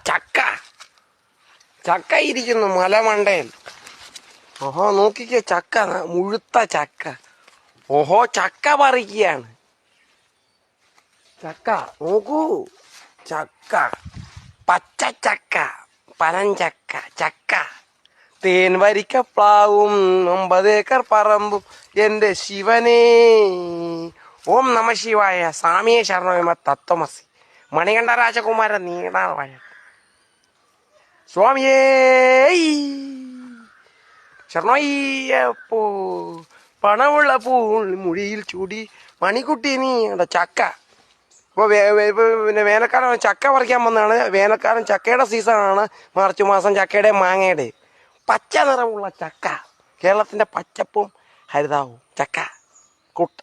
ചക്ക ചക്ക ഇരിക്കുന്നു മലമണ്ടയിൽ. ഓഹോ നോക്കിക്കേ, ചക്ക മുഴുത്ത ചക്ക. ഓഹോ ചക്ക പറിക്കുകയാണ്. ചക്ക നോക്കൂ, ചക്ക പച്ച ചക്ക, പനഞ്ചക്ക, ചക്ക തേൻ വരിക്കപ്ലാവും 9 ഏക്കർ പറമ്പും എൻ്റെ ശിവനേ. ഓം നമ ശിവായ, സ്വാമിയെ ശരണമ തത്വമസി, മണികണ്ഠ രാജകുമാരൻ നീണാവായ സ്വാമിയേ ശരണയ്യപ്പോ. പണമുള്ള പൂ മുടിയിൽ ചൂടി മണിക്കുട്ടി നീ ചക്ക. ഇപ്പോൾ പിന്നെ വേനൽക്കാലം ചക്ക പറിക്കാൻ വന്നതാണ്. വേനൽക്കാലം ചക്കയുടെ സീസണാണ്. മാർച്ച് മാസം ചക്കയുടെ മാങ്ങയുടെ പച്ച നിറമുള്ള ചക്ക, കേരളത്തിൻ്റെ പച്ചപ്പും ഹരിതാവും ചക്ക കൂട്ട്.